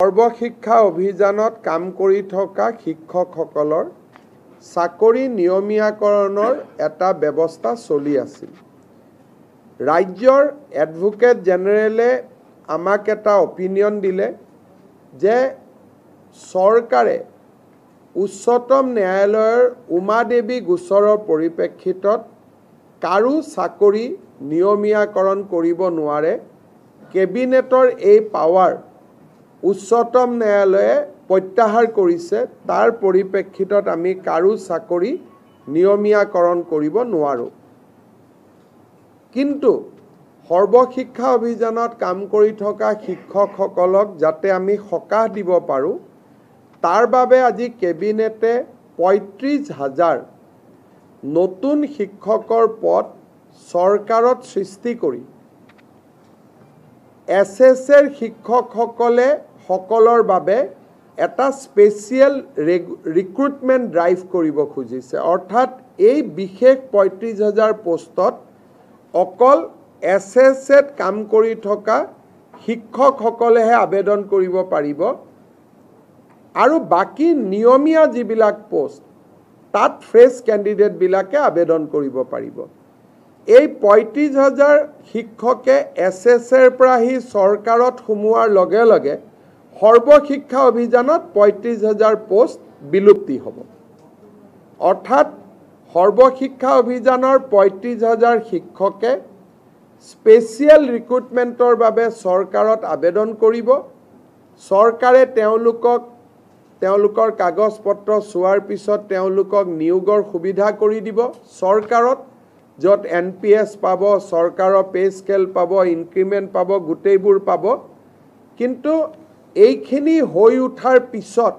সৰ্বশিক্ষা অভিযানত কাম কৰি থকা শিক্ষকসকলৰ চাকৰি নিয়মীয়াকৰণৰ এটা ব্যৱস্থা চলি আছিল। ৰাজ্যৰ এডভোকেট জেনেৰেলে আমাক এটা অপিনিয়ন দিলে যে চৰকাৰে উচ্চতম ন্যায়ালয়ৰ উমা দেৱী গোচৰৰ পৰিপ্ৰেক্ষিতত কাৰো চাকৰি নিয়মীয়াকৰণ কৰিব নোৱাৰে। কেবিনেটৰ এই পাৱাৰ উচ্চতম ন্যায়ালয়ে প্ৰত্যাহাৰ কৰিছে। তাৰ পৰিপ্ৰেক্ষিতত আমি কাৰো চাকৰি নিয়মীয়াকৰণ কৰিব নোৱাৰোঁ। কিন্তু সৰ্বশিক্ষা অভিযানত কাম কৰি থকা শিক্ষকসকলক যাতে আমি সকাহ দিব পাৰোঁ, তাৰ বাবে আজি কেবিনেটে ৩৫,০০০ নতুন শিক্ষকৰ পদ চৰকাৰত সৃষ্টি কৰি SSৰ শিক্ষকসকলৰ বাবে এটা স্পেচিয়েল ৰিক্ৰুটমেণ্ট ড্ৰাইভ কৰিব খুজিছে। অৰ্থাৎ এই বিশেষ ৩৫,০০০ পোষ্টত অকল SSত কাম কৰি থকা শিক্ষকসকলেহে আবেদন কৰিব পাৰিব আৰু বাকী নিয়মীয়া যিবিলাক পোষ্ট তাত ফ্ৰেছ কেণ্ডিডেটবিলাকে আবেদন কৰিব পাৰিব। এই ৩৫,০০০ শিক্ষকে SSৰ পৰা আহি চৰকাৰত সোমোৱাৰ লগে লগে সৰ্বশিক্ষা অভিযানত ৩৫,০০০ পোষ্ট বিলুপ্তি হ'ব। অৰ্থাৎ সৰ্বশিক্ষা অভিযানৰ ৩৫,০০০ শিক্ষকে স্পেচিয়েল ৰিক্ৰুটমেণ্টৰ বাবে চৰকাৰত আবেদন কৰিব। চৰকাৰে তেওঁলোকৰ কাগজ পত্ৰ চোৱাৰ পিছত তেওঁলোকক নিয়োগৰ সুবিধা কৰি দিব চৰকাৰত, য'ত NPS পাব, চৰকাৰৰ পে স্কেল পাব, ইনক্ৰিমেণ্ট পাব, গোটেইবোৰ পাব। কিন্তু এইখিনি হৈ উঠাৰ পিছত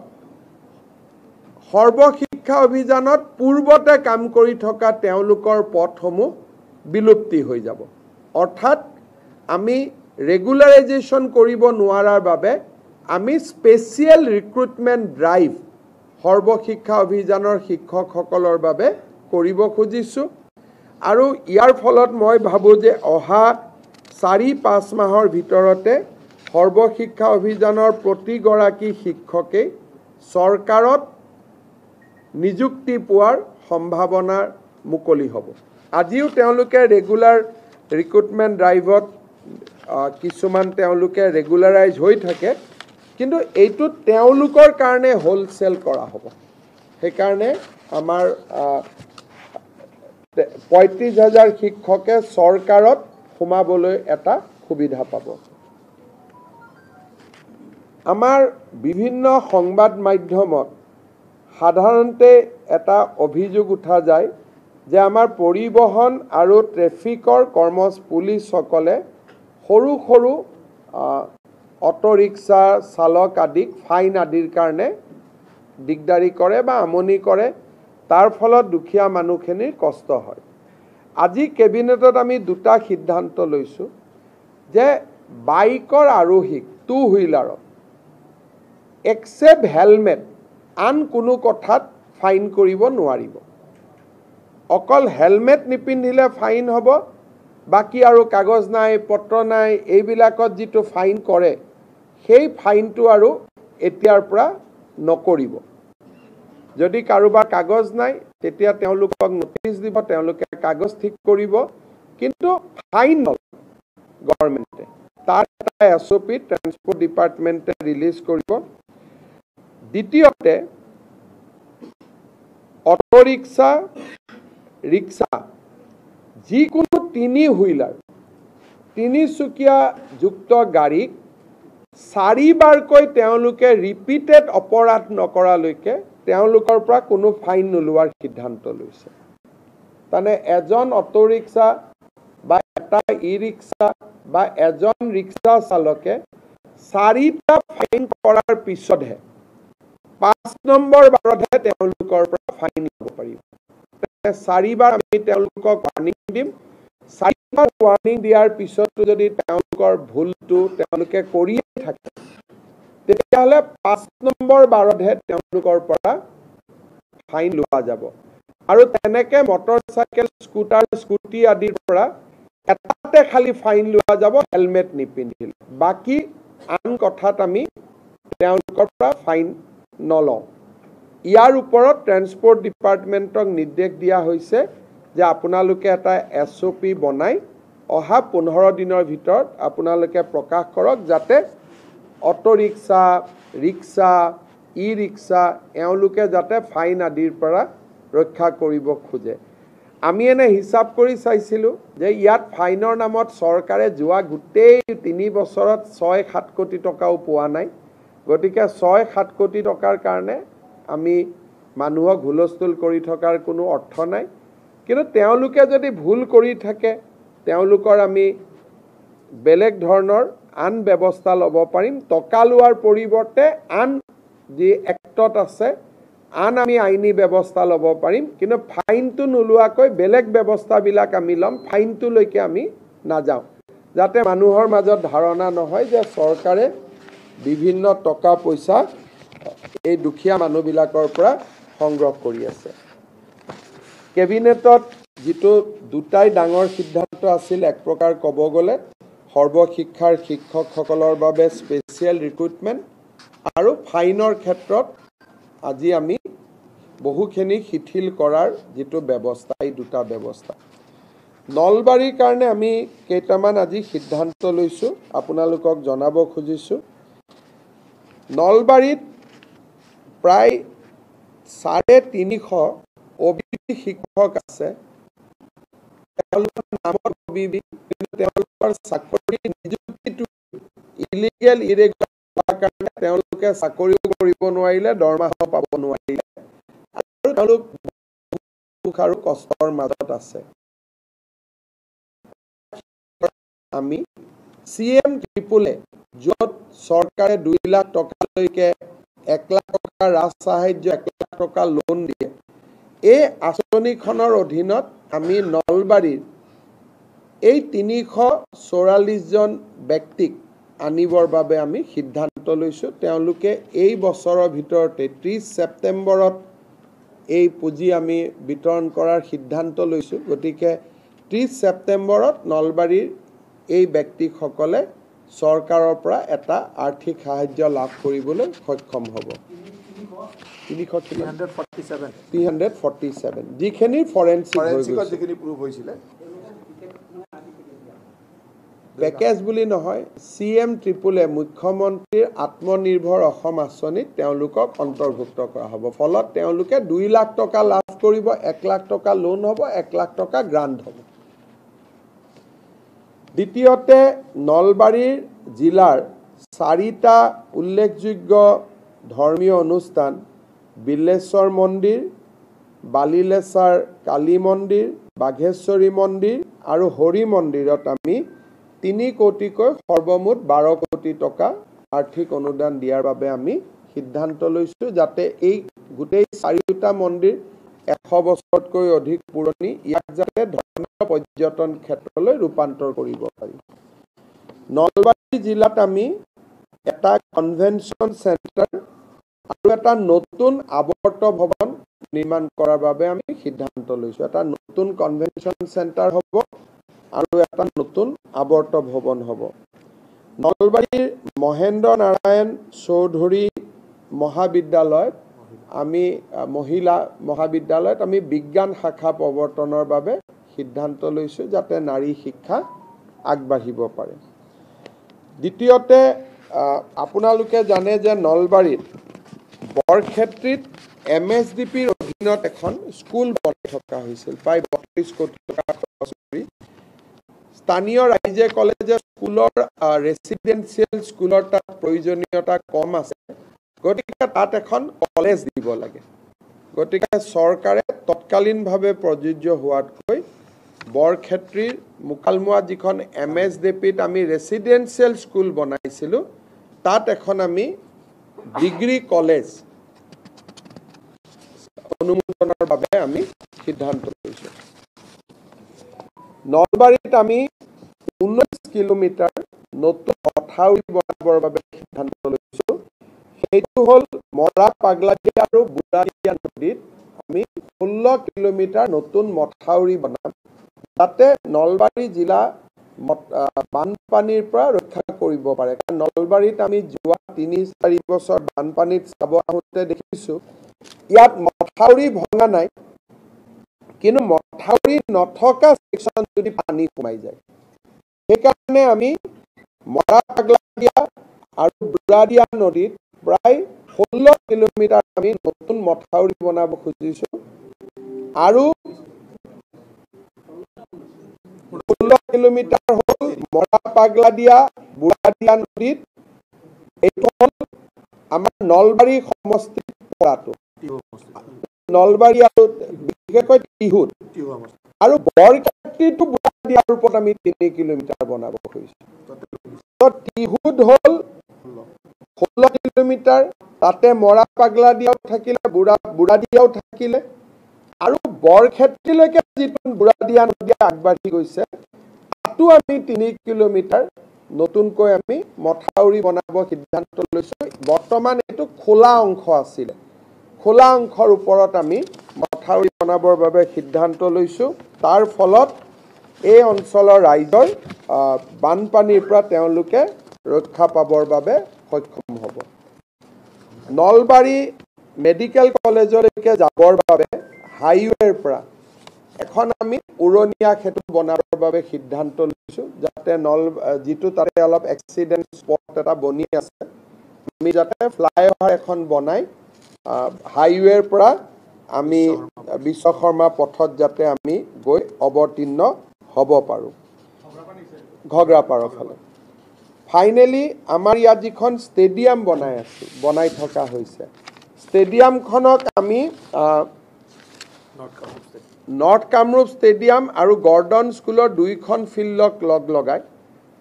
সৰ্বশিক্ষা অভিযানত পূৰ্বতে কাম কৰি থকা তেওঁলোকৰ পদসমূহ বিলুপ্তি হৈ যাব। অৰ্থাৎ আমি ৰেগুলাৰাইজেশ্যন কৰিব নোৱাৰাৰ বাবে আমি স্পেচিয়েল ৰিক্ৰুটমেণ্ট ড্ৰাইভ সৰ্বশিক্ষা অভিযানৰ শিক্ষকসকলৰ বাবে কৰিব খুজিছোঁ। আৰু ইয়াৰ ফলত মই ভাবোঁ যে অহা ৪-৫ মাহৰ ভিতৰতে সৰ্বশিক্ষা অভিযানৰ প্ৰতিগৰাকী শিক্ষকেই চৰকাৰত নিযুক্তি পোৱাৰ সম্ভাৱনা মুকলি হ'ব। আজিও তেওঁলোকে ৰেগুলাৰ ৰিক্ৰুটমেণ্ট ড্ৰাইভত কিছুমান তেওঁলোকে ৰেগুলাৰাইজ হৈ থাকে, কিন্তু এইটো তেওঁলোকৰ কাৰণে হোলচেল কৰা হ'ব। সেইকাৰণে আমাৰ ৩৫,০০০ শিক্ষকে চৰকাৰত সোমাবলৈ এটা সুবিধা পাব। আমাৰ বিভিন্ন সংবাদ মাধ্যমত সাধাৰণতে এটা অভিযোগ উঠা যায় যে আমাৰ পৰিবহণ আৰু ট্ৰেফিকৰ পুলিচসকলে সৰু সৰু অটো ৰিক্সা চালক আদিক ফাইন আদিৰ কাৰণে দিগদাৰি কৰে বা আমনি কৰে। তাৰ ফলত দুখীয়া মানুহখিনিৰ কষ্ট হয়। আজি কেবিনেটত আমি দুটা সিদ্ধান্ত লৈছোঁ যে বাইকৰ আৰোহীক, টু হুইলাৰক এক্সেপ্ট হেলমেট আন কোনো কথাত ফাইন কৰিব নোৱাৰিব। অকল হেলমেট নিপিন্ধিলে ফাইন হ'ব, বাকী আৰু কাগজ নাই, পত্ৰ নাই, এইবিলাকত যিটো ফাইন কৰে সেই ফাইনটো আৰু এতিয়াৰ পৰা নকৰিব। যদি কাৰোবাৰ কাগজ নাই তেতিয়া তেওঁলোকক নটিচ দিব, তেওঁলোকে কাগজ ঠিক কৰিব, কিন্তু ফাইন নলয় গভৰ্ণমেণ্টে। তাৰ এটা SOP ট্ৰান্সপৰ্ট ডিপাৰ্টমেণ্টে ৰিলিজ কৰিব। দ্বিতীয়তে অটো ৰিক্সা, যিকোনো 3 হুইলাৰ, তিনিচকীয়া যুক্ত গাড়ীক 4 বাৰকৈ তেওঁলোকে ৰিপিটেড অপৰাধ নকৰালৈকে তেওঁলোকৰ পৰা কোনো ফাইন নোলোৱাৰ সিদ্ধান্ত লৈছে। তাৰমানে এজন অটো ৰিক্সা বা এটা ই-ৰিক্সা বা এজন ৰিক্সা চালকে 4টা ফাইন কৰাৰ পিছতহে 5 নম্বৰ বাৰতহে তেওঁলোকৰ পৰা ফাইন ল'ব পাৰিব। 4 বাৰ আমি তেওঁলোকক ৱাৰ্ণিং দিম। 4 বাৰ ৱাৰ্ণিং দিয়াৰ পিছতো যদি তেওঁলোকৰ ভুলটো তেওঁলোকে কৰিয়ে থাকে, তেতিয়াহ'লে 5 নম্বৰ বাৰতহে তেওঁলোকৰ পৰা ফাইন লোৱা যাব। আৰু তেনেকৈ মটৰ চাইকেল, স্কুটাৰ, স্কুটি আদিৰ পৰা এটাতে খালি ফাইন লোৱা যাব হেলমেট নিপিন্ধিলে। বাকী আন কথাত আমি তেওঁলোকৰ পৰা ফাইন নলওঁ। ইয়াৰ ওপৰত ট্ৰেন্সপোৰ্ট ডিপাৰ্টমেণ্টক নিৰ্দেশ দিয়া হৈছে যে আপোনালোকে এটা SOP বনাই অহা 15 দিনৰ ভিতৰত আপোনালোকে প্ৰকাশ কৰক যাতে অটো ৰিক্সা, ৰিক্সা, ই-ৰিক্সা এওঁলোকে যাতে ফাইন আদিৰ পৰা ৰক্ষা কৰিব খোজে। আমি এনে হিচাপ কৰি চাইছিলোঁ যে ইয়াত ফাইনৰ নামত চৰকাৰে যোৱা গোটেই 3 বছৰত 6-7 কোটি টকাও পোৱা নাই। গতিকে 6-7 কোটি টকাৰ কাৰণে আমি মানুহক হুলস্থুল কৰি থকাৰ কোনো অৰ্থ নাই। কিন্তু তেওঁলোকে যদি ভুল কৰি থাকে তেওঁলোকৰ আমি বেলেগ ধৰণৰ আন ব্যৱস্থা ল'ব পাৰিম। টকা লোৱাৰ পৰিৱৰ্তে আন যি এক্টত আছে আন আমি আইনী ব্যৱস্থা ল'ব পাৰিম। কিন্তু ফাইনটো নোলোৱাকৈ বেলেগ ব্যৱস্থাবিলাক আমি ল'ম, ফাইনটোলৈকে আমি নাযাওঁ, যাতে মানুহৰ মাজত ধাৰণা নহয় যে চৰকাৰে বিভিন্ন টকা পইচা এই দুখীয়া মানুহবিলাকৰ পৰা সংগ্ৰহ কৰি আছে। কেবিনেটত যিটো দুটাই ডাঙৰ সিদ্ধান্ত আছিল, এক প্ৰকাৰ ক'ব গ'লে সৰ্বশিক্ষাৰ শিক্ষকসকলৰ বাবে স্পেচিয়েল ৰিক্ৰুটমেণ্ট আৰু ফাইনৰ ক্ষেত্ৰত আজি আমি বহুখিনি শিথিল কৰাৰ যিটো ব্যৱস্থা, এই দুটা ব্যৱস্থা। নলবাৰীৰ কাৰণে আমি কেইটামান আজি সিদ্ধান্ত লৈছোঁ, আপোনালোকক জনাব খুজিছোঁ। নলবাৰীত প্ৰায় 350 OBC শিক্ষক আছে। তেওঁলোকৰ নামত OBC, কিন্তু তেওঁলোকৰ চাকৰি নিযুক্তিটো ইলিগেল ইৰেগুলাৰ হোৱাৰ কাৰণে তেওঁলোকে চাকৰিও কৰিব নোৱাৰিলে, দৰমহাও পাব নোৱাৰিলে আৰু তেওঁলোক দুখ আৰু কষ্টৰ মাজত আছে। আমি CM ট্ৰিপুলে য'ত চৰকাৰে 2 লাখ টকালৈকে 1 লাখ টকা ৰাজ সাহায্য, 1 লাখ টকা লোন দিয়ে, এই আঁচনিখনৰ অধীনত আমি নলবাৰীৰ এই 344 জন ব্যক্তিক আনিবৰ বাবে আমি সিদ্ধান্ত লৈছোঁ। তেওঁলোকে এই বছৰৰ ভিতৰতে 30 ছেপ্টেম্বৰত এই পুঁজি আমি বিতৰণ কৰাৰ সিদ্ধান্ত লৈছোঁ। গতিকে 30 ছেপ্টেম্বৰত নলবাৰীৰ এই ব্যক্তিসকলে চৰকাৰৰ পৰা এটা আৰ্থিক সাহায্য লাভ কৰিবলৈ সক্ষম হ'ব। 347 যিখিনি ফৰেনচিক হৈছিলে পেকেজ বুলি নহয়, CM ট্ৰিপুলে মুখ্যমন্ত্ৰীৰ আত্মনিৰ্ভৰ অসম আঁচনিত তেওঁলোকক অন্তৰ্ভুক্ত কৰা হ'ব। ফলত তেওঁলোকে 2 লাখ টকা লাভ কৰিব, 1 লাখ টকা লোন হ'ব, 1 লাখ টকা গ্ৰাণ্ট হ'ব। দ্বিতীয়তে, নলবাৰীৰ জিলাৰ 4টা উল্লেখযোগ্য ধৰ্মীয় অনুষ্ঠান, বিল্লেশ্বৰ মন্দিৰ, বালিলেচাৰ কালী মন্দিৰ, বাঘেশ্বৰী মন্দিৰ আৰু হৰি মন্দিৰত আমি 3 কোটিকৈ সৰ্বমুঠ 12 কোটি টকা আৰ্থিক অনুদান দিয়াৰ বাবে আমি সিদ্ধান্ত লৈছোঁ, যাতে এই গোটেই 4টা মন্দিৰ 100 বছৰতকৈ অধিক পুৰণি, ইয়াক যাতে ধৰ্মীয় পৰ্যটন ক্ষেত্ৰলৈ ৰূপান্তৰ কৰিব পাৰি। নলবাৰী জিলাত আমি এটা কনভেনশ্যন চেণ্টাৰ আৰু এটা নতুন আৱৰ্ত ভৱন নিৰ্মাণ কৰাৰ বাবে আমি সিদ্ধান্ত লৈছোঁ। এটা নতুন কনভেনশ্যন চেণ্টাৰ হ'ব আৰু এটা নতুন আৱৰ্ত ভৱন হ'ব। নলবাৰীৰ মহেন্দ্ৰ নাৰায়ণ চৌধুৰী মহাবিদ্যালয়ত আমি মহিলা মহাবিদ্যালয়ত আমি বিজ্ঞান শাখা প্ৰৱৰ্তনৰ বাবে সিদ্ধান্ত লৈছোঁ, যাতে নাৰী শিক্ষা আগবাঢ়িব পাৰে। দ্বিতীয়তে, আপোনালোকে জানে যে নলবাৰীত বৰক্ষেত্ৰীত MSDPৰ অধীনত এখন স্কুল বনাই থকা হৈছিল, প্ৰায় 32 কোটি টকা খৰচ কৰি। স্থানীয় ৰাইজে ক'লে যে স্কুলৰ ৰেচিডেন্সিয়েল স্কুলৰ তাত প্ৰয়োজনীয়তা কম আছে, গতিকে তাত এখন কলেজ দিব লাগে। গতিকে চৰকাৰে তৎকালীনভাৱে প্ৰযোজ্য হোৱাতকৈ বৰক্ষেত্ৰীৰ মুকালমুৱা যিখন MSDPত আমি ৰেচিডেন্সিয়েল স্কুল বনাইছিলোঁ, তাত এখন আমি ডিগ্ৰী কলেজ অনুমোদনৰ বাবে আমি সিদ্ধান্ত লৈছোঁ। নলবাৰীত আমি 19 কিলোমিটাৰ নতুন মথাউৰি বনাবৰ বাবে সিদ্ধান্ত লৈছোঁ। সেইটো হ'ল মৰা পাগলাদিয়া আৰু বুঢ়াদিয়া নদীত আমি 16 কিলোমিটাৰ নতুন মথাউৰি বনাম, যাতে নলবাৰী জিলা বানপানীৰ পৰা ৰক্ষা কৰিব পাৰে। কাৰণ নলবাৰীত আমি যোৱা ৩-৪ বছৰ বানপানীত চাব আহোঁতে দেখিছোঁ ইয়াত মথাউৰি ভঙা নাই, কিন্তু মথাউৰি নথকা ছেকশ্যন যদি পানী সোমাই যায়, সেইকাৰণে আমি মৰা পাগলাদিয়া আৰু বুঢ়াদিয়া নদীত প্ৰায় 16 কিলোমিটাৰ আমি নতুন মথাউৰি বনাব খুজিছোঁ আৰু 16 কিলোমিটাৰ হ'ল মৰা পাগলাদিয়া বুঢ়াদিয়া নদীত। এইটো হ'ল আমাৰ নলবাৰী সমষ্টিত পৰাটো, নলবাৰী আৰু বিশেষকৈ টিহুত, আৰু বৰক্ষেত্ৰীটো বুঢ়াদিয়াৰ ওপৰত আমি 3 কিলোমিটাৰ বনাব খুজিছোঁ। টিহুত হ'ল 16 কিলোমিটাৰ, তাতে মৰা পাগলাদিয়াও থাকিলে, বুঢ়াদিয়াও থাকিলে, আৰু বৰক্ষেত্ৰীলৈকে যিটো বুঢ়াদিয়া নদী আগবাঢ়ি গৈছে তাতো আমি 3 কিলোমিটাৰ নতুনকৈ আমি মথাউৰি বনাব সিদ্ধান্ত লৈছোঁ। বৰ্তমান এইটো খোলা অংশ আছিলে, খোলা অংশৰ ওপৰত আমি মথাউৰি বনাবৰ বাবে সিদ্ধান্ত লৈছোঁ। তাৰ ফলত এই অঞ্চলৰ ৰাইজৰ বানপানীৰ পৰা তেওঁলোকে ৰক্ষা পাবৰ বাবে সক্ষম হ'ব। নলবাৰী মেডিকেল কলেজলৈকে যাবৰ বাবে হাইৱেৰ পৰা এখন আমি উৰণীয়া সেতু বনাবৰ বাবে সিদ্ধান্ত লৈছোঁ, যাতে যিটো তাতে অলপ এক্সিডেণ্ট স্পট এটা বনি আছে, আমি যাতে ফ্লাইঅভাৰ এখন বনাই হাইৱেৰ পৰা আমি বিশ্বকৰ্মা পথত যাতে আমি গৈ অৱতীৰ্ণ হ'ব পাৰোঁ ঘগ্ৰাপাৰৰ ফালে। ফাইনেলি আমাৰ ইয়াত যিখন ষ্টেডিয়াম বনাই থকা হৈছে, ষ্টেডিয়ামখনক আমি নৰ্থ কামৰূপ ষ্টেডিয়াম আৰু গৰ্ডন স্কুলৰ 2খন ফিল্ডক লগাই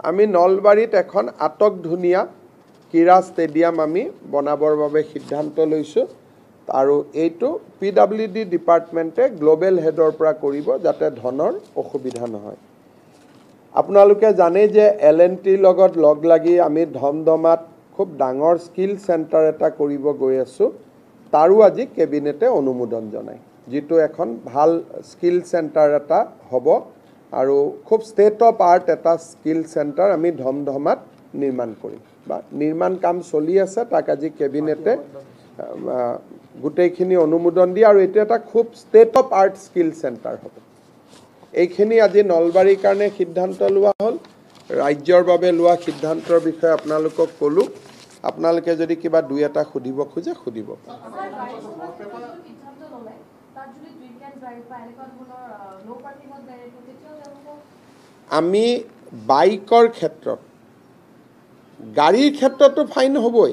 আমি নলবাৰীত এখন আটকধুনীয়া ক্ৰীড়া ষ্টেডিয়াম আমি বনাবৰ বাবে সিদ্ধান্ত লৈছোঁ। আৰু এইটো PWD ডিপাৰ্টমেণ্টে গ্ল'বেল হেডৰ পৰা কৰিব, যাতে ধনৰ অসুবিধা নহয়। আপোনালোকে জানে যে L&Tৰ লগত লগ লাগি আমি ধমধমাত খুব ডাঙৰ স্কিল চেণ্টাৰ এটা কৰিব গৈ আছোঁ, তাৰো আজি কেবিনেটে অনুমোদন জনায়, যিটো এখন ভাল স্কিল চেণ্টাৰ এটা হ'ব আৰু খুব ষ্টেট অফ আৰ্ট এটা স্কিল চেণ্টাৰ আমি ধমধমাত নিৰ্মাণ কৰিম, বা নিৰ্মাণ কাম চলি আছে, তাক আজি কেবিনেটে গোটেইখিনি অনুমোদন দিয়ে, আৰু এইটো এটা খুব state of art skill centre হ'ব। এইখিনি আজি নলবাৰীৰ কাৰণে সিদ্ধান্ত লোৱা হ'ল। ৰাজ্যৰ বাবে লোৱা সিদ্ধান্তৰ বিষয়ে আপোনালোকক ক'লোঁ। আপোনালোকে যদি কিবা 2-এটা সুধিব খোজে সুধিব। আমি বাইকৰ ক্ষেত্ৰত, গাড়ীৰ ক্ষেত্ৰতো ফাইন হ'বই।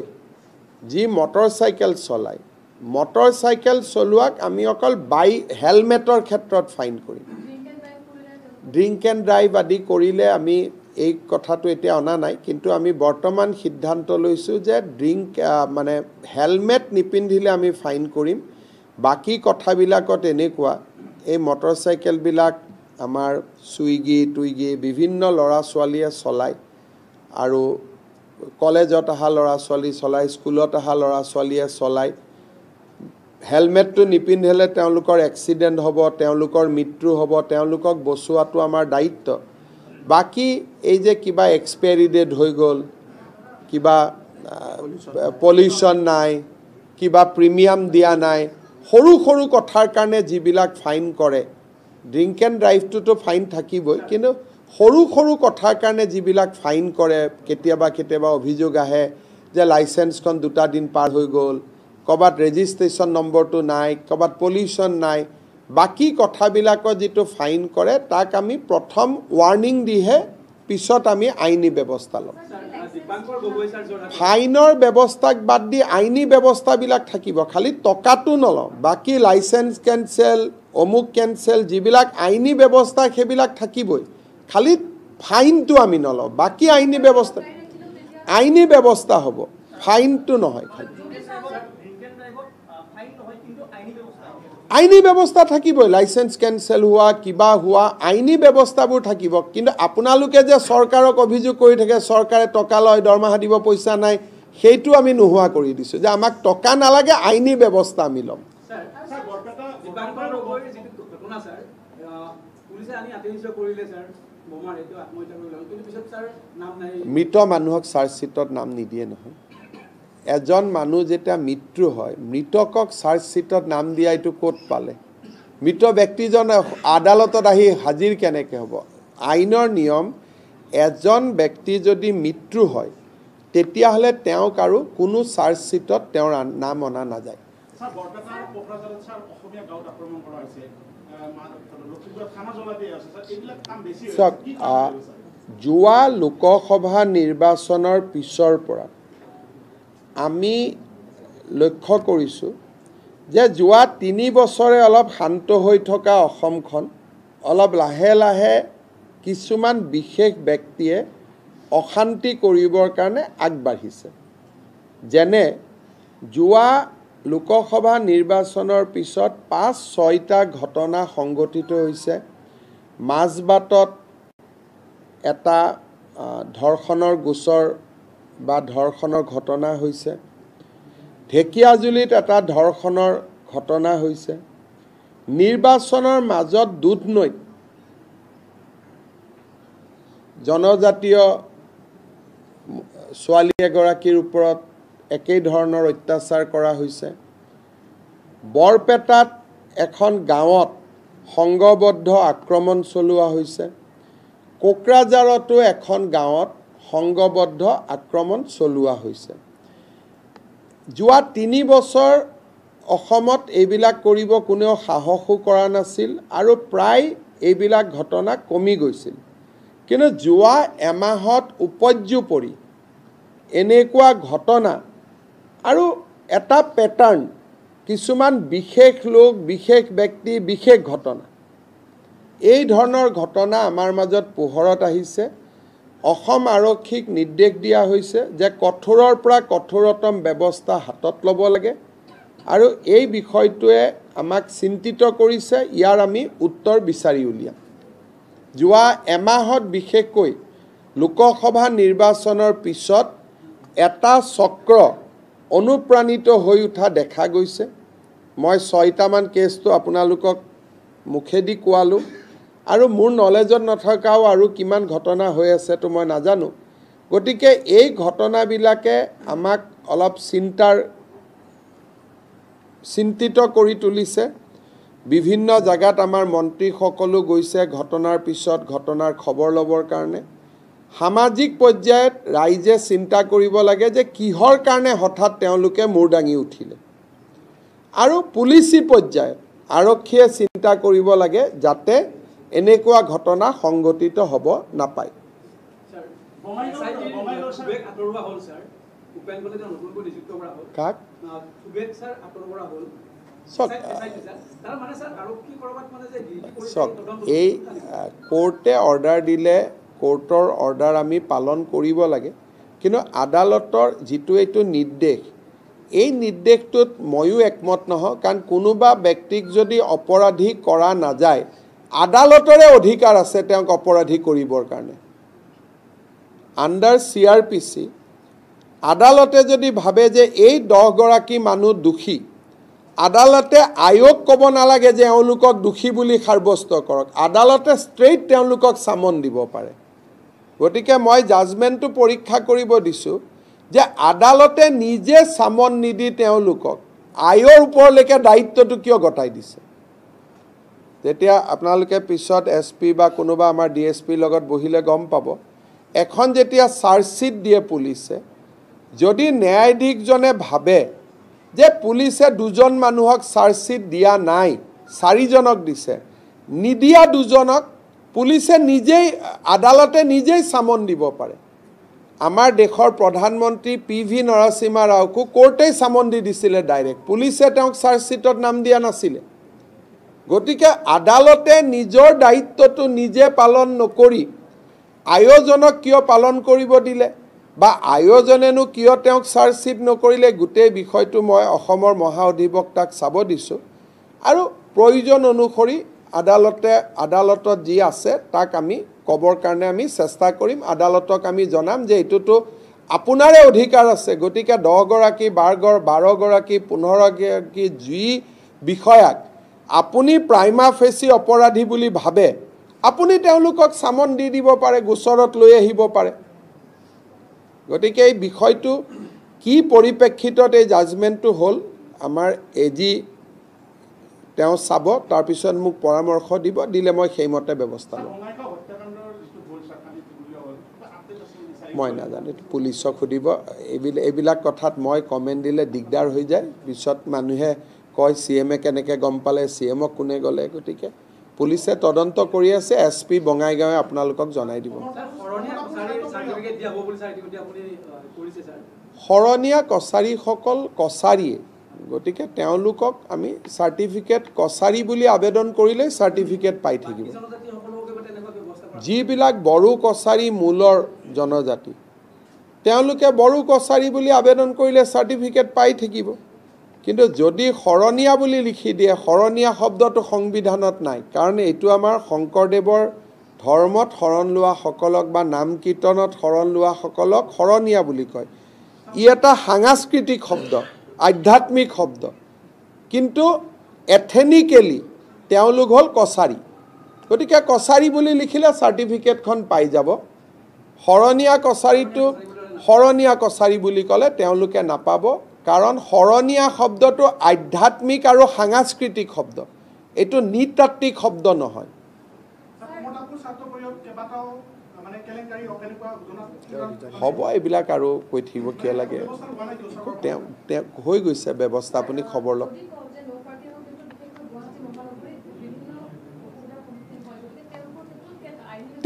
যি মটৰচাইকেল চলায়, মটৰচাইকেল চলোৱাক আমি অকল হেলমেটৰ ক্ষেত্ৰত ফাইন কৰিম। ড্ৰিংক এণ্ড ড্ৰাইভ আদি কৰিলে আমি এই কথাটো এতিয়া অনা নাই, কিন্তু আমি বৰ্তমান সিদ্ধান্ত লৈছোঁ যে হেলমেট নিপিন্ধিলে আমি ফাইন কৰিম। বাকী কথাবিলাকত এনেকুৱা, এই মটৰচাইকেলবিলাক আমাৰ চুইগি বিভিন্ন ল'ৰা ছোৱালীয়ে চলায়, আৰু কলেজত অহা ল'ৰা ছোৱালী চলায়, স্কুলত অহা ল'ৰা ছোৱালীয়ে চলায়। হেলমেটটো নিপিন্ধিলে তেওঁলোকৰ এক্সিডেণ্ট হ'ব, তেওঁলোকৰ মৃত্যু হ'ব, তেওঁলোকক বচোৱাটো আমাৰ দায়িত্ব। বাকী এই যে কিবা এক্সপায়াৰী ডেট হৈ গ'ল, কিবা পলিউশ্যন নাই, কিবা প্ৰিমিয়াম দিয়া নাই, সৰু সৰু কথাৰ কাৰণে যিবিলাক ফাইন কৰে, ড্ৰিংক এণ্ড ড্ৰাইভটোতো ফাইন থাকিবই, কিন্তু সৰু সৰু কথাৰ কাৰণে যিবিলাক ফাইন কৰে, কেতিয়াবা অভিযোগ আহে যে লাইচেন্সখন 2টা দিন পাৰ হৈ গ'ল, ক'ৰবাত ৰেজিষ্ট্ৰেশ্যন নম্বৰটো নাই, ক'ৰবাত পলিউশ্যন নাই, বাকী কথাবিলাকত যিটো ফাইন কৰে তাক আমি প্ৰথম ৱাৰ্ণিং দিহে পিছত আমি আইনী ব্যৱস্থা ল'ম। ফাইনৰ ব্যৱস্থাক বাদ দি আইনী ব্যৱস্থাবিলাক থাকিব, খালি টকাটো নলওঁ। বাকী লাইচেন্স কেঞ্চেল, অমুক কেঞ্চেল, যিবিলাক আইনী ব্যৱস্থা সেইবিলাক থাকিবই, খালি ফাইনটো আমি নলওঁ। বাকী আইনী ব্যৱস্থা হ'ব, ফাইনটো নহয়। খালি আইনী ব্যৱস্থা থাকিবই, লাইচেন্স কেঞ্চেল হোৱা, কিবা হোৱা, আইনী ব্যৱস্থাবোৰ থাকিব। কিন্তু আপোনালোকে যে চৰকাৰক অভিযোগ কৰি থাকে চৰকাৰে টকা লয়, দৰমহা দিব, পইচা নাই, সেইটো আমি নোহোৱা কৰি দিছোঁ, যে আমাক টকা নালাগে, আইনী ব্যৱস্থা আমি ল'ম। মৃত মানুহক চাৰ্জশ্বিটত নাম নিদিয়ে নহয় এজন মানুহ যেতিয়া মৃত্যু হয় মৃতকক চাৰ্জশ্বিটত নাম দিয়া এইটো ক'ত পালে মৃত ব্যক্তিজন আদালতত আহি হাজিৰ কেনেকৈ হ'ব আইনৰ নিয়ম এজন ব্যক্তি যদি মৃত্যু হয় তেতিয়াহ'লে তেওঁক আৰু কোনো চাৰ্জশ্বিটত তেওঁৰ নাম অনা নাযায় যোৱা লোকসভা নিৰ্বাচনৰ পিছৰ পৰা আমি লক্ষ্য কৰিছোঁ যে যোৱা 3 বছৰে অলপ শান্ত হৈ থকা অসমখন অলপ লাহে লাহে কিছুমান বিশেষ ব্যক্তিয়ে অশান্তি কৰিবৰ কাৰণে আগবাঢ়িছে যেনে যোৱা লোকসভা নিৰ্বাচনৰ পিছত 5-6টা ঘটনা সংঘটিত হৈছে মাজবাটত এটা ধৰ্ষণৰ গোচৰ বা ধৰ্ষণৰ ঘটনা হৈছে ঢেকিয়াজুলিত এটা ধৰ্ষণৰ ঘটনা হৈছে নিৰ্বাচনৰ মাজত দুধনৈত জনজাতীয় ছোৱালী এগৰাকীৰ ওপৰত একেই ধৰণৰ অত্যাচাৰ কৰা হৈছে বৰপেটাত এখন গাঁৱত সংঘবদ্ধ আক্ৰমণ চলোৱা হৈছে কোকৰাঝাৰতো এখন গাঁৱত সংঘবদ্ধ আক্ৰমণ চলোৱা হৈছে যোৱা 3 বছৰ অসমত এইবিলাক কৰিব কোনেও সাহসো কৰা নাছিল আৰু প্ৰায় এইবিলাক ঘটনা কমি গৈছিল কিন্তু যোৱা এমাহত উপৰ্যুপৰি এনেকুৱা ঘটনা আৰু এটা প্যাটাৰ্ন কিছুমান বিশেষ লোক বিশেষ ব্যক্তি বিশেষ ঘটনা এই ধৰণৰ ঘটনা আমাৰ মাজত পোহৰত আহিছে অসম আৰক্ষীক নিৰ্দেশ দিয়া হৈছে যে কঠোৰৰ পৰা কঠোৰতম ব্যৱস্থা হাতত ল'ব লাগে আৰু এই বিষয়টোৱে আমাক চিন্তিত কৰিছে ইয়াৰ আমি উত্তৰ বিচাৰি উলিয়াম যোৱা এমাহত বিশেষকৈ লোকসভা নিৰ্বাচনৰ পিছত এটা চক্ৰ অনুপ্ৰাণিত হৈ উঠা দেখা গৈছে মই 6টামান কেছটো আপোনালোকক মুখেদি কোৱালো আৰু মোৰ নলেজত নথকাও আৰু কিমান ঘটনা হৈ আছে তো মই নাজানো গতিকে এই ঘটনাবিলাকে আমাক অলপ চিন্তিত কৰি তুলিছে বিভিন্ন জায়গাত আমাৰ মন্ত্ৰীসকলো গৈছে ঘটনাৰ পিছত ঘটনাৰ খবৰ ল'বৰ কাৰণে সামাজিক পৰ্যায়ত ৰাইজে চিন্তা কৰিব লাগে যে কিহৰ কাৰণে হঠাৎ তেওঁলোকে মূৰ দাঙি উঠিলে আৰু পুলিচি পৰ্যায়ত আৰক্ষীয়ে চিন্তা কৰিব লাগে যাতে এনেকুৱা ঘটনা সংঘটিত হ'ব নাপায় কাক এই কোৰ্টে অৰ্ডাৰ দিলে কোৰ্টৰ অৰ্ডাৰ আমি পালন কৰিব লাগে কিন্তু আদালতৰ যিটো এইটো নিৰ্দেশ এই নিৰ্দেশটোত ময়ো একমত নহয় কাৰণ কোনোবা ব্যক্তিক যদি অপৰাধী কৰা নাযায় আদালতৰে অধিকাৰ আছে তেওঁক অপৰাধী কৰিবৰ কাৰণে আণ্ডাৰ CRPC আদালতে যদি ভাবে যে এই 10 গৰাকী মানুহ দোষী আদালতে আয়োগ ক'ব নালাগে যে এওঁলোকক দোষী বুলি সাব্যস্ত কৰক আদালতে ষ্ট্ৰেইট তেওঁলোকক সামন দিব পাৰে গতিকে মই জাজমেণ্টটো পৰীক্ষা কৰিব দিছোঁ যে আদালতে নিজে সামন নিদি তেওঁলোকক আয়োগৰ ওপৰলৈকে দায়িত্বটো কিয় গতাই দিছে যেতিয়া আপোনালোকে পিছত SP বা কোনোবা আমাৰ DSP লগত বহিলে গম পাব এখন যেতিয়া চাৰ্জশ্বিট দিয়ে পুলিচে যদি ন্যায়াধীশজনে ভাবে যে পুলিচে 2জন মানুহক চাৰ্জশ্বিট দিয়া নাই 4জনক দিছে নিদিয়া 2জনক পুলিচে নিজেই আদালতে নিজেই সামন দিব পাৰে আমাৰ দেশৰ প্ৰধানমন্ত্ৰী PV নৰসিম্হা ৰাওকো কোৰ্টে সামন দি দিছিলে ডাইৰেক্ট পুলিচে তেওঁক চাৰ্জশ্বিটত নাম দিয়া নাছিলে গতিকে আদালতে নিজৰ দায়িত্বটো নিজে পালন নকৰি আয়োজনক কিয় পালন কৰিব দিলে বা আয়োজনেনো কিয় তেওঁক চাৰ্জশ্বিট নকৰিলে গোটেই বিষয়টো মই অসমৰ মহা অধিবক্তাক চাব দিছোঁ আৰু প্ৰয়োজন অনুসৰি আদালতত যি আছে তাক আমি ক'বৰ কাৰণে আমি চেষ্টা কৰিম আদালতক আমি জনাম যে এইটোতো আপোনাৰে অধিকাৰ আছে গতিকে 10 গৰাকী 12 গৰাকী 15 গৰাকী যি বিষয়াক আপুনি প্ৰাইমা ফেচি অপৰাধী বুলি ভাবে আপুনি তেওঁলোকক সামন দি দিব পাৰে, গোচৰত লৈ আহিব পাৰে। গতিকে এই বিষয়টো কি পৰিপ্ৰেক্ষিতত এই জাজমেণ্টটো হ'ল আমাৰ এজি তেওঁ চাব, তাৰপিছত মোক পৰামৰ্শ দিব, দিলে মই সেইমতে ব্যৱস্থা ল'ম। মই নাজানো, পুলিচক সুধিব। এইবিলাক কথাত মই কমেণ্ট দিলে দিগদাৰ হৈ যায়। পিছত মানুহে কয় CM-এ কেনেকৈ গম পালে, CM-ক কোনে গ'লে। গতিকে পুলিচে তদন্ত কৰি আছে, SP বঙাইগাঁৱে আপোনালোকক জনাই দিব। শৰণীয়া কছাৰীসকল কছাৰীয়ে, গতিকে তেওঁলোকক আমি চাৰ্টিফিকেট কছাৰী বুলি আবেদন কৰিলেই চাৰ্টিফিকেট পাই থাকিব। যিবিলাক বড়ো কছাৰী মূলৰ জনজাতি, তেওঁলোকে বড়ো কছাৰী বুলি আবেদন কৰিলে চাৰ্টিফিকেট পাই থাকিব। কিন্তু যদি শৰণীয়া বুলি লিখি দিয়ে, শৰণীয়া শব্দটো সংবিধানত নাই, কাৰণ এইটো আমাৰ শংকৰদেৱৰ ধৰ্মত শৰণ লোৱাসকলক বা নাম কীৰ্তনত শৰণ লোৱাসকলক শৰণীয়া বুলি কয়। ই এটা সাংস্কৃতিক শব্দ, আধ্যাত্মিক শব্দ, কিন্তু এথেনিকেলি তেওঁলোক হ'ল কছাৰী। গতিকে কছাৰী বুলি লিখিলে চাৰ্টিফিকেটখন পাই যাব। শৰণীয়া কছাৰীটো শৰণীয়া কছাৰী বুলি ক'লে তেওঁলোকে নাপাব, কাৰণ শৰণীয়া শব্দটো আধ্যাত্মিক আৰু সাংস্কৃতিক শব্দ, এইটো নৃতাত্ত্বিক শব্দ নহয়। হ'ব, এইবিলাক আৰু কৈ থাকিব কিয় লাগে? তেওঁ হৈ গৈছে ব্যৱস্থা, আপুনি খবৰ লওক।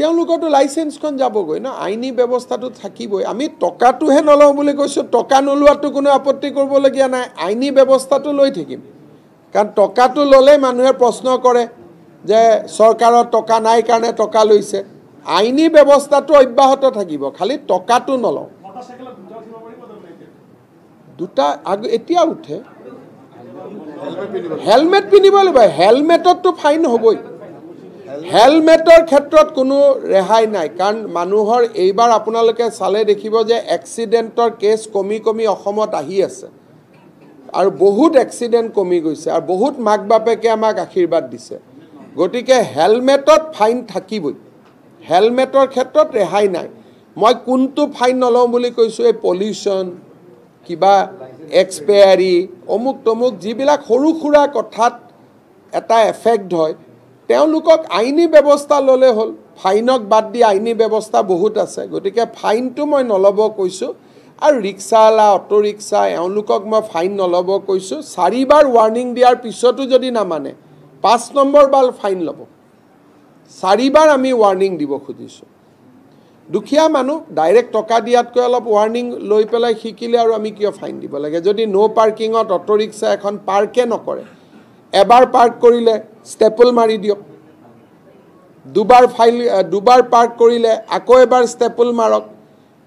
তেওঁলোকৰতো লাইচেন্সখন যাবগৈ ন, আইনী ব্যৱস্থাটো থাকিবই। আমি টকাটোহে নলওঁ বুলি কৈছোঁ, টকা নোলোৱাটো কোনো আপত্তি কৰিবলগীয়া নাই, আইনী ব্যৱস্থাটো লৈ থাকিম। কাৰণ টকাটো ল'লেই মানুহে প্ৰশ্ন কৰে যে চৰকাৰৰ টকা নাই কাৰণে টকা লৈছে। আইনী ব্যৱস্থাটো অব্যাহত থাকিব, খালি টকাটো নলওঁ। দুটা এতিয়া উঠে, হেলমেট পিন্ধিব লাগিব। হেলমেটততো ফাইন হ'বই। হেলমেটৰ ক্ষেত্ৰত কোনো ৰেহাই নাই, কাৰণ মানুহৰ এইবাৰ আপোনালোকে চালে দেখিব যে এক্সিডেণ্টৰ কেছ কমি কমি অসমত আহি আছে, আৰু বহুত এক্সিডেণ্ট কমি গৈছে, আৰু বহুত মাক বাপেকে আমাক আশীৰ্বাদ দিছে। গতিকে হেলমেটত ফাইন থাকিবই, হেলমেটৰ ক্ষেত্ৰত ৰেহাই নাই। মই কোনটো ফাইন নলওঁ বুলি কৈছোঁ, এই পলিউশ্যন, কিবা এক্সপায়াৰী, অমুক তমুক, যিবিলাক সৰু সুৰা কথাত এটা এফেক্ট হয়, তেওঁলোকক আইনী ব্যৱস্থা ল'লে হ'ল। ফাইনক বাদ দি আইনী ব্যৱস্থা বহুত আছে। গতিকে ফাইনটো মই নল'ব কৈছোঁ। আৰু ৰিক্সাৱালা, অটো ৰিক্সা, এওঁলোকক মই ফাইন নল'ব কৈছোঁ। 4 বাৰ ৱাৰ্ণিং দিয়াৰ পিছতো যদি নামানে, 5 নম্বৰ বাৰ ফাইন ল'ব। 4 বাৰ আমি ৱাৰ্ণিং দিব খুজিছোঁ। দুখীয়া মানুহ ডাইৰেক্ট টকা দিয়াতকৈ অলপ ৱাৰ্ণিং লৈ পেলাই শিকিলে আৰু আমি কিয় ফাইন দিব লাগে? যদি ন' পাৰ্কিঙত অটো ৰিক্সা এখন পাৰ্কে নকৰে, এবাৰ পাৰ্ক কৰিলে ষ্টেপল মাৰি দিয়ক, দুবাৰ পাৰ্ক কৰিলে আকৌ এবাৰ ষ্টেপল মাৰক,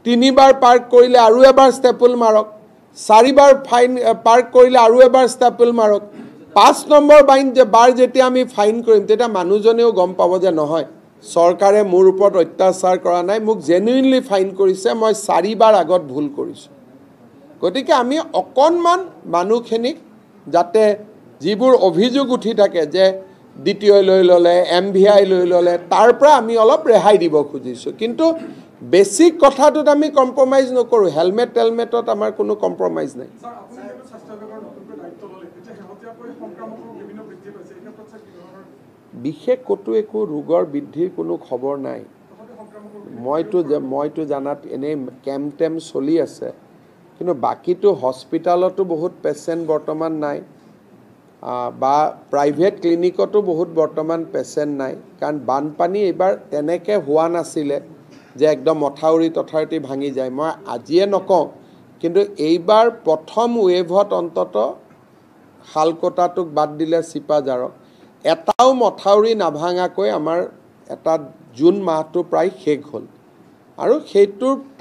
3 বাৰ পাৰ্ক কৰিলে আৰু এবাৰ ষ্টেপল মাৰক, 4 বাৰ পাৰ্ক কৰিলে আৰু এবাৰ ষ্টেপল মাৰক। 5 নম্বৰ বাৰ যেতিয়া আমি ফাইন কৰিম, তেতিয়া মানুহজনেও গম পাব যে নহয়, চৰকাৰে মোৰ ওপৰত অত্যাচাৰ কৰা নাই, মোক জেনুইনলি ফাইন কৰিছে, মই 4 বাৰ আগত ভুল কৰিছোঁ। গতিকে আমি অকণমান মানুহখিনিক, যাতে যিবোৰ অভিযোগ উঠি থাকে যে DTI লৈ ল'লে, MVI লৈ ল'লে, তাৰ পৰা আমি অলপ ৰেহাই দিব খুজিছোঁ। কিন্তু বেছিক কথাটোত আমি কম্প্ৰমাইজ নকৰোঁ। হেলমেটত আমাৰ কোনো কম্প্ৰমাইজ নাই। বিশেষ ক'তো একো ৰোগৰ বৃদ্ধিৰ কোনো খবৰ নাই। মইতো জানাত এনেই কেম্প চলি আছে, কিন্তু বাকীটো হস্পিটালতো বহুত পেচেণ্ট বৰ্তমান নাই, বা প্ৰাইভেট ক্লিনিকতো বহুত বৰ্তমান পেচেণ্ট নাই। কাৰণ বানপানী এইবাৰ তেনেকৈ হোৱা নাছিলে যে একদম মথাউৰি ভাঙি যায়। মই আজিয়ে নকওঁ, কিন্তু এইবাৰ প্ৰথম ৱেভত অন্তত শালকটাটোক বাদ দিলে চিপাঝাৰক এটাও মথাউৰি নাভাঙাকৈ আমাৰ এটা জুন মাহটো প্ৰায় শেষ হ'ল। আৰু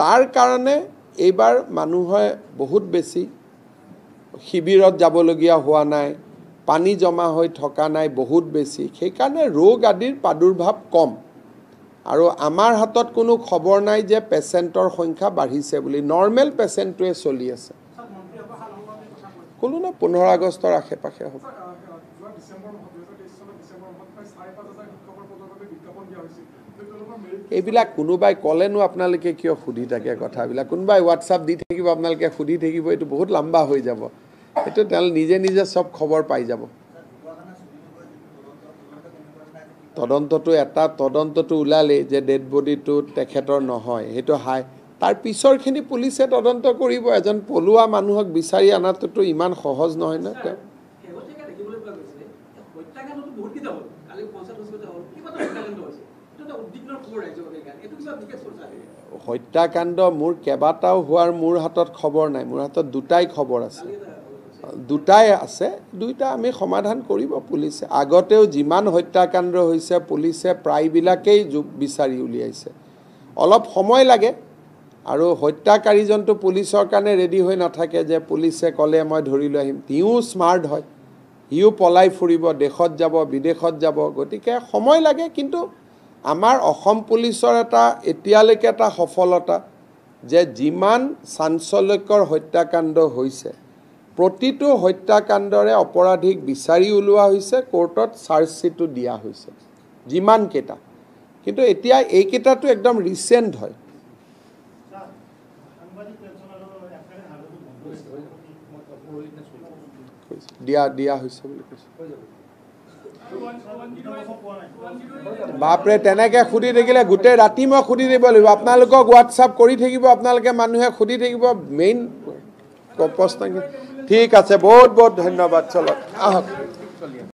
তাৰ কাৰণে এইবাৰ মানুহে বহুত বেছি শিবিৰত যাবলগীয়া হোৱা নাই, পানী জমা হৈ থকা নাই বহুত বেছি, সেইকাৰণে ৰোগ আদিৰ প্ৰাদুৰ্ভাৱ কম। আৰু আমাৰ হাতত কোনো খবৰ নাই যে পেচেণ্টৰ সংখ্যা বাঢ়িছে বুলি। নৰ্মেল পেচেণ্টটোৱে চলি আছে। ক'লো না 15 আগষ্টৰ আশে পাশে হ'ব। এইবিলাক কোনোবাই ক'লেনো আপোনালোকে কিয় সুধি থাকে কথাবিলাক কোনোবাই হোৱাটছআপ দি থাকিব আপোনালোকে সুধি থাকিব এইটো বহুত লম্বা হৈ যাব এইটো তেওঁলোকে নিজে নিজে সব খবৰ পাই যাব তদন্তটো ওলালে যে ডেড বডিটো তেখেতৰ নহয় সেইটো হাই তাৰ পিছৰখিনি পুলিচে তদন্ত কৰিব এজন পলুৱা মানুহক বিচাৰি আনাটোতো ইমান সহজ নহয় না হত্যাকাণ্ড মোৰ কেইবাটাও হোৱাৰ মোৰ হাতত খবৰ নাই মোৰ হাতত দুটাই খবৰ আছে দুইটা আমি সমাধান কৰিব পুলিচে আগতেও যিমান হত্যাকাণ্ড হৈছে পুলিচে প্ৰায়বিলাকেই বিচাৰি উলিয়াইছে অলপ সময় লাগে আৰু হত্যাকাৰীজনটো পুলিচৰ কাৰণে ৰেডি হৈ নাথাকে যে পুলিচে ক'লে মই ধৰি লৈ আহিম তিও স্মাৰ্ট হয় হিও পলাই ফুৰিব দেশত যাব বিদেশত যাব গতিকে সময় লাগে কিন্তু আমাৰ অসম পুলিচৰ এটা এতিয়ালৈকে এটা সফলতা যে যিমান চাঞ্চল্যকৰ হত্যাকাণ্ড হৈছে প্ৰতিটো হত্যাকাণ্ডৰে অপৰাধীক বিচাৰি উলিওৱা হৈছে কোৰ্টত চাৰ্জশ্বিটো দিয়া হৈছে যিমান কেইটা কিন্তু এতিয়া এইকেইটাটো একদম ৰিসেন্ট হয় দিয়া হৈছে বুলি কৈছে বাপৰে তেনেকৈ সুধি থাকিলে গোটেই ৰাতি মই সুধি দিব লাগিব আপোনালোকক হোৱাটছআপ কৰি থাকিব আপোনালোকে মানুহে সুধি থাকিব মেইন প্ৰশ্ন ঠিক আছে বহুত বহুত ধন্যবাদ চলক আহক